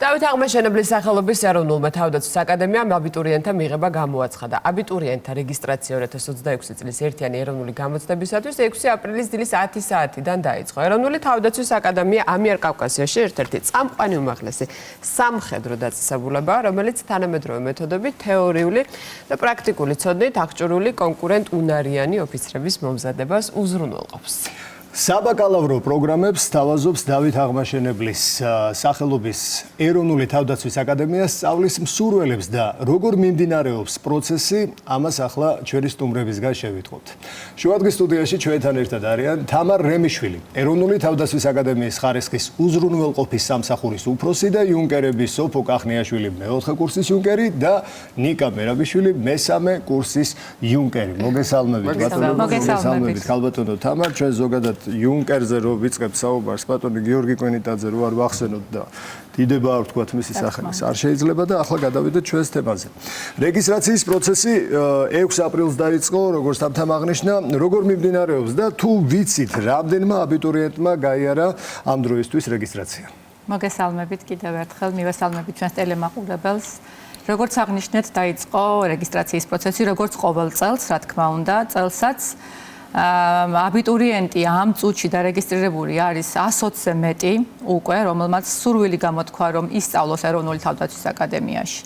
დავით აღმაშენებლის სახელობის ეროვნულმა თავდაცვის აკადემიამ აბიტურიენტთა მიღება გამოაცხადა. აბიტურიენტთა რეგისტრაცია 2026 წლის ერთიანი ეროვნული გამოცდებისათვის 6 აპრილის დილის 10 საათიდან დაიწყო. ეროვნული თავდაცვის აკადემია ამიერკავკასიაში ერთ-ერთი წამყვანი უმაღლესი სამხედრო დაწესებულებაა, რომელიც თანამედროვე მეთოდებით თეორიული და პრაქტიკული ცოდნით აღჭურვილი კონკურენტუნარიანი ოფიცრების მომზადებას უზრუნველყოფს. საბაკალავრო პროგრამებს სთავაზობს დავით აღმაშენებლის სახელობის ეროვნული თავდაცვის აკადემია სწავლის მსურველებს და როგორ მიმდინარეობს პროცესი, ამას ახლა ჩვენი სტუმრებისგან შევიტყობთ. შუადღის სტუდიაში ჩვენთან ერთად არიან თამარ რემიშვილი, ეროვნული თავდაცვის აკადემიის ხარისხის უზრუნველყოფის სამსახურის უფროსი და იუნკერების სოფო კახნიაშვილი მეოთხე კურსის იუნკერი და ნიკა მერაბიშვილი მესამე კურსის იუნკერი. მოგესალმებით მოგესალმებით. ქალბატონო თამარ, ჩვენ ზოგადად იუნკერზე რო ვიწყებთ საუბარს, ბატონი გიორგი კვენიტაძე რო არ ვახსენოთ და დიდება არ ვთქვათ მისი სახელის, არ შეიძლება და ახლა გადავიდეთ ჩვენს თემაზე. რეგისტრაციის პროცესი 6 აპრილს დაიწყო, როგორც თამთამ აღნიშნა, როგორ მიმდინარეობს და თუ ვიცით, რამდენმა აბიტურიენტმა გაიარა ამ დროისთვის რეგისტრაცია. მოგესალმებით კიდევ ერთხელ, მივესალმებით ჩვენს ტელემაყურებელს. როგორც აღნიშნეთ, დაიწყო რეგისტრაციის პროცესი, როგორც ყოველ წელს, რა თქმა უნდა, წელსაც აბიტურიენტი ამ წუთში დარეგისტრირებული არის 120-ზე მეტი უკვე, რომელმაც სურვილი გამოთქვა, რომ ისწავლოს ეროვნული თავდაცვის აკადემიაში.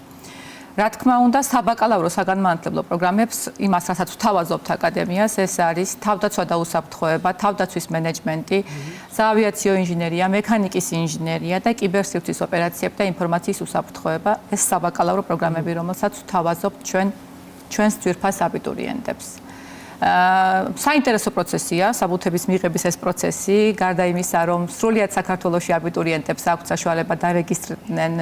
რა თქმა უნდა, საბაკალავრო საგანმანათლებლო პროგრამებს იმას, რასაც ვთავაზობთ აკადემიას, ეს არის თავდაცვა და უსაფრთხოება, თავდაცვის მენეჯმენტი, საავიაციო ინჟინერია, მექანიკის ინჟინერია და კიბერსივრცის ოპერაციები და ინფორმაციის უსაფრთხოება. ეს საბაკალავრო პროგრამები, რომელსაც ვთავაზობთ ჩვენს ძვირფას აბიტურიენტებს. საინტერესო პროცესია, საბუთების მიღების ეს პროცესი, გარდა იმისა, რომ სრულიად საქართველოში აბიტურიენტებს აქვთ საშუალება დარეგისტრირდნენ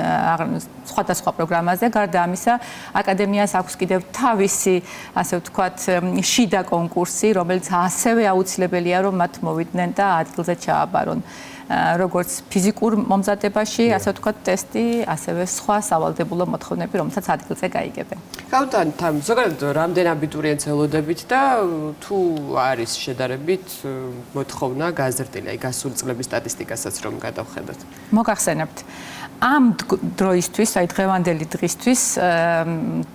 სხვადასხვა პროგრამაზე, გარდა ამისა, აკადემიას აქვს კიდევ თავისი, ასე ვთქვათ, შიდა კონკურსი, რომელიც ასევე აუცილებელია, რომ მათ მოვიდნენ და ადგილზე ჩააბარონ. როგორც ფიზიკურ მომზადებაში, ასე ვთქვათ, ტესტი, ასევე სხვა სავალდებულო მოთხოვნები, რომელსაც ადგილზე გაიგებენ. გავთანთ, ზოგადად რამდენ აბიტურიენტს ელოდებით და თუ არის შედარებით მოთხოვნა გაზრდილი, აი გასული წლების სტატისტიკასაც რომ გადავხედოთ. მოგახსენებთ. ამ დროისთვის, აი დღევანდელი დღისთვის,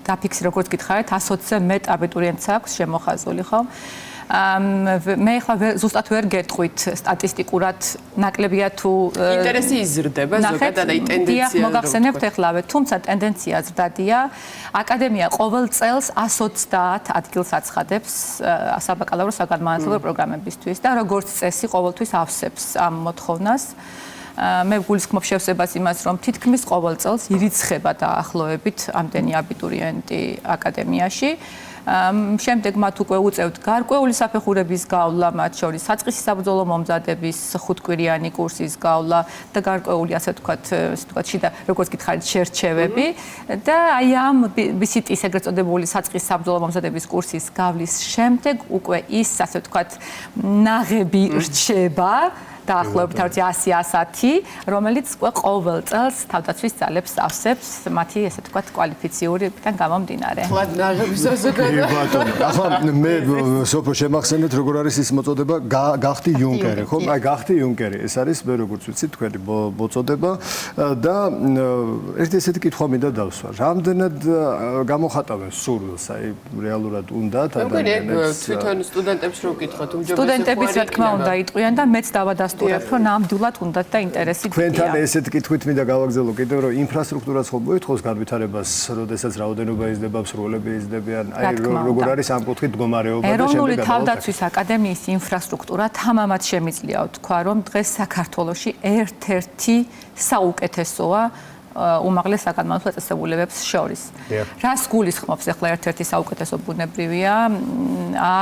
დაფიქსირე როგორც გითხარით, 120-ზე მეტ აბიტურიენტს აქვს შემოხაზული, ხო? მე ახლა ზუსტად ვერ გეტყვით სტატისტიკურად ნაკლებია თუ ინტერესი იზრდება ზოგადად აი ტენდენცია მოგახსენებთ ახლავე, თუმცა ტენდენცია ზრდადია. აკადემია ყოველ წელს 130 ადგილს აცხადებს საბაკალავრო საგანმანათლებლო პროგრამებისთვის და როგორც წესი ყოველთვის ავსებს ამ მოთხოვნას. მე გულისხმობ შევსებას იმას, რომ თითქმის ყოველ წელს ირიცხება დაახლოებით ამდენი აბიტურიენტი აკადემიაში. შემდეგ მათ უკვე უწევთ გარკვეული საფეხურების გავლა, მათ შორის საწყისი საბრძოლო მომზადების 5-კვირიანი კურსის გავლა და გარკვეული ასე ვთქვათ, შიდა როგორც გითხარით შერჩევები და აი ამ BCT-ის ეგრეთ წოდებული საწყისი საბრძოლო მომზადების კურსის გავლის შემდეგ უკვე ის ასე ვთქვათ ნაღები რჩება დაახლოებით 100-110, რომელიც ყოველ წელს თავდაცვის ძალებს ავსებს მათი ესე ვთქვათ კვალიფიციურებიდან გამომდინარე. ხლად ნაღების ზოგადად. ახლა მე სოფო შემახსენეთ როგორ არის ის მოწოდება გახდი იუნკერი, ხო? აი გახდი იუნკერი, ეს არის მე როგორც ვიცი თქვენი მოწოდება და ერთი ესეთი კითხვა მინდა დავსვა. რამდენად გამოხატავენ სურვილს, აი რეალურად უნდათ ადამიანებს? თვითონ სტუდენტებს რო ვკითხოთ, უმჯობესია. სტუდენტების რა თქმა უნდა იტყვიან და მეც დავადასტურებ, რომ ნამდვილად უნდათ და ინტერესი დიდია. თქვენთან ესეთ კითხვით მინდა გავაგზავნო კიდევ რომ ინფრასტრუქტურას ხომ მოითხოვს განვითარებას, როდესაც რაოდენობა იზრდება, მსროლები იზრდებიან, აი როგორ არის ამ კუთხით მდგომარეობა და შემდეგ ეროვნული თავდაცვის აკადემიის ინფრასტრუქტურა თამამად შემიძლია ვთქვა, რომ დღეს საქართველოში ერთ-ერთი საუკეთესოა უმაღლეს საგანმანათლებლო დაწესებულებებს შორის. რას გულისხმობს ახლა ერთ-ერთი საუკეთესო ბუნებრივია?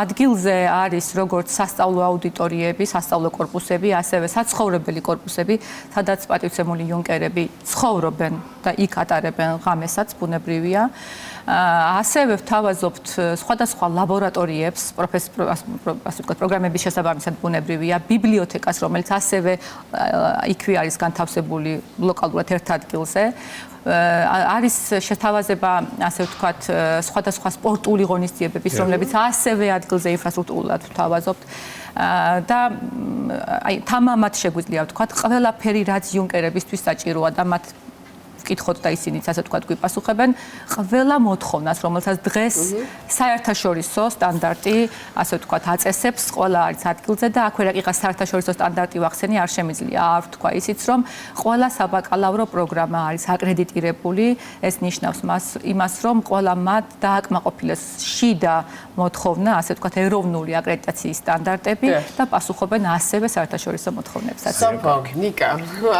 ადგილზე არის როგორც სასწავლო აუდიტორიები, სასწავლო კორპუსები, ასევე საცხოვრებელი კორპუსები, სადაც პატივცემული იუნკერები ცხოვრობენ და იქ ატარებენ ღამესაც ბუნებრივია. ასევე ვთავაზობთ სხვადასხვა ლაბორატორიებს, პროგრამების შესაბამისად ბუნებრივია, ბიბლიოთეკას, რომელიც ასევე იქვე არის განთავსებული ლოკალურად ერთ ადგილზე. არის შეთავაზება, ასე ვთქვათ, სხვადასხვა სპორტული ღონისძიებების, რომლებიც ასევე ადგილზე ინფრასტრუქტურულად ვთავაზობთ. და აი თამამად შეგვიძლია ვთქვათ, ყველაფერი რაც იუნკერებისთვის საჭიროა და მათ ვკითხოთ და ისინიც ასე ვთქვათ გვიპასუხებენ ყველა მოთხოვნას, რომელსაც დღეს საერთაშორისო სტანდარტი, ასე ვთქვათ, აწესებს, ყველა არის ადგილზე და აქვე რაკიღა საერთაშორისო სტანდარტი ვახსენი არ შემიძლია. არ ვთქვა ისიც, რომ ყველა საბაკალავრო პროგრამა არის აკრედიტირებული, ეს ნიშნავს იმას, რომ ყველა მათ დააკმაყოფილეს შიდა მოთხოვნა, ასე ვთქვათ, ეროვნული აკრედიტაციის სტანდარტები და პასუხობენ ასევე საერთაშორისო მოთხოვნებსაც. ნიკა,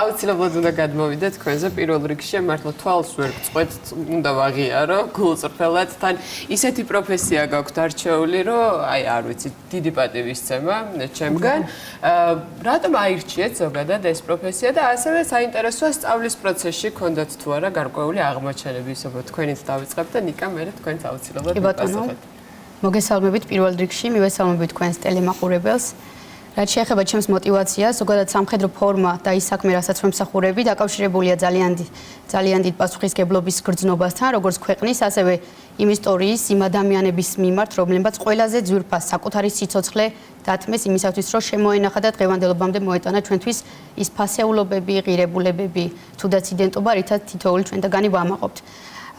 აუცილებლად უნდა გადმოვიდე თქვენზე პირველ რიგში, მართლა თვალს ვერ გწყვეტ, უნდა ვაღიარო გულწრფელად, თან ისეთი პროფესია გაქვთ არჩეული, რომ აი არ ვიცი, დიდი პატივისცემა ჩემგან. რატომ აირჩიეთ ზოგადად ეს პროფესია და ასევე საინტერესოა სწავლის პროცესში გქონდათ თუ არა გარკვეული აღმოჩენები, ისე თქვენით დავიწყებ და ნიკა მერე თქვენც აუცილებლად მიპასუხეთ. მოგესალმებით პირველ რიგში, მივესალმებით თქვენს ტელემაყურებელს. რაც შეეხება ჩემს მოტივაციას, ზოგადად სამხედრო ფორმა და ის საქმე, რასაც ვემსახურები, დაკავშირებულია ძალიან დიდ პასუხისგებლობის გრძნობასთან, როგორც ქვეყნის, ასევე იმ ისტორიის, იმ ადამიანების მიმართ, რომლებმაც ყველაზე ძვირფას საკუთარი სიცოცხლე დათმეს იმისათვის, რომ შემოენახა და დღევანდელობამდე მოეტანა ჩვენთვის ის ფასეულობები, ღირებულებები, თუდაც იდენტობა, რითაც თითოეული ჩვენთაგანი ვამაყობთ.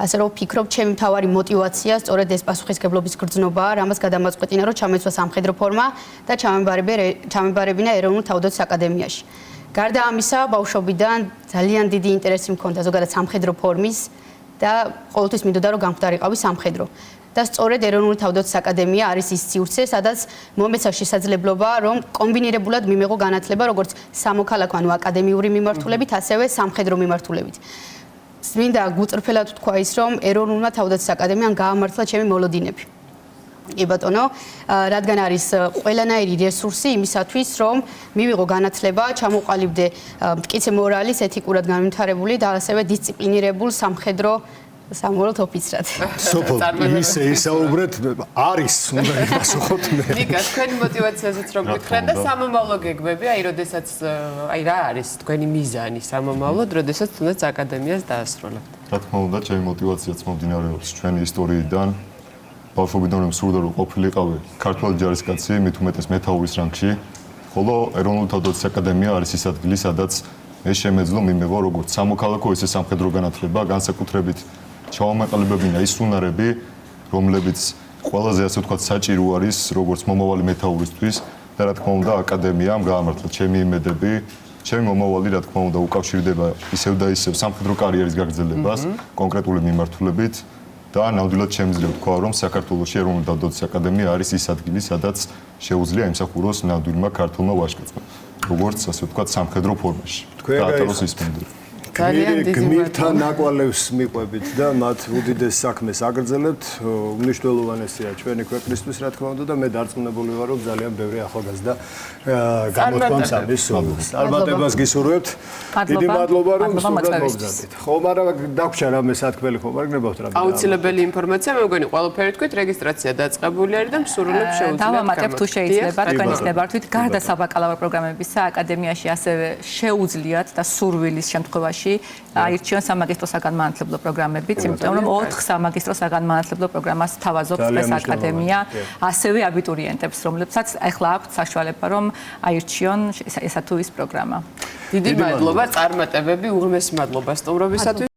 ასე რომ ვფიქრობ, ჩემი მთავარი მოტივაცია სწორედ ეს პასუხისგებლობის გრძნობაა, რამაც გადამაწყვეტინა, რომ ჩამეცვა სამხედრო ფორმა და ჩამებარებინა ეროვნულ თავდაცვის აკადემიაში. გარდა ამისა, ბავშვობიდან ძალიან დიდი ინტერესი მქონდა ზოგადად სამხედრო ფორმის და ყოველთვის მინდოდა, რომ გამხდარიყავი სამხედრო. და სწორედ ეროვნული თავდაცვის აკადემია არის ის სივრცე, სადაც მომეცა შესაძლებლობა, რომ კომბინირებულად მიმეღო განათლება, როგორც სამოქალაქო, ანუ აკადემიური მიმართულებით, ასევე სამხედრო მიმართულებით. მინდა გუწრფელად ვთქვა ის, რომ ეროვნულმა თავდაცვის აკადემიამ გაამართლა ჩემი მოლოდინები. კი ბატონო, რადგან არის ყველანაირი რესურსი იმისათვის, რომ მივიღო განათლება, ჩამოყალიბდე მტკიცე მორალის, ეთიკურად განვითარებული და ასევე დისციპლინირებულ სამხედრო სამმართველოდ ოფიცრად. სოფო, ისე ისაუბრეთ, არის უნდა იპასუხოთ მე. ნიკა, თქვენი მოტივაციაზეც რომ გითხრათ და სამომავლო გეგმები, აი, როდესაც აი რა არის თქვენი მიზანი სამომავლოდ, როდესაც თუნდაც აკადემიას დაასრულებთ. რა თქმა უნდა, ჩემი მოტივაციაც მომდინარეობს ჩვენი ისტორიიდან. ბავშვობიდან რომ სურდა რომ ყოფილიყავი ქართველი ჯარისკაცი, მით უმეტეს მეთაურის რანგში, ხოლო ეროვნული თავდაცვის აკადემია არის ის ადგილი, სადაც მე შემეძლო მიმეღო როგორც სამოქალაქო, ისე სამხედრო განათლება, განსაკუთრებით ჩავამაყალიბებინა ის უნარები, რომლებიც ყველაზე ასე ვთქვათ საჭირო არის როგორც მომავალი მეთაურისთვის და რა თქმა უნდა აკადემიამ გაამართლა ჩემი იმედები, ჩემი მომავალი რა თქმა უნდა უკავშირდება ისევ და ისევ სამხედრო კარიერის გაგრძელებას კონკრეტული მიმართულებით და ნამდვილად შემიძლია ვთქვა, რომ საქართველოში ეროვნული თავდაცვის აკადემია არის ის ადგილი, სადაც შეუძლია იმსახუროს ნამდვილმა ქართულმა ვაჟკაცმა, როგორც ასე ვთქვათ სამხედრო ფორმაში. დაატაროს ის მიმდევრ. გმირთან ნაკვალევს მიყვებით და მათ უდიდეს საქმეს აგრძელებთ. უმნიშვნელოვანესია ჩვენი ქვეყნისთვის, რა თქმა უნდა და მე დარწმუნებული ვარ, რომ ძალიან ბევრი ახალგაზრდა გამოთქვამს ამის სურვილს. წარმატებას გისურვებთ. დიდი მადლობა, რომ სურდა მოგზავნით. ხო, მაგრამ დაგვრჩა რამე სათქმელი ხომ არ გნებავთ რამე. აუცილებელი ინფორმაცია, მე მგონი ყველაფერი თქვით, რეგისტრაცია დაწყებული არის და მსურველებს შეუძლიათ დავამატებ თუ შეიძლება თქვენის ნებართვით გარდა საბაკალავრო პროგრამებისა აკადემიაში ასევე შეუძლიათ და სურვილის შემთხვევაში აირჩიონ სამაგისტრო საგანმანათლებლო პროგრამებიც, იმიტომ რომ 4 სამაგისტრო საგანმანათლებლო პროგრამას თავაზობს ეს აკადემია, ასევე აბიტურიენტებს, რომლებსაც ახლა აქვთ საშუალება, რომ აირჩიონ ესა თუ ის პროგრამა. დიდი მადლობა წარმატებები, უღრმესი მადლობა სტუმრობისათვის.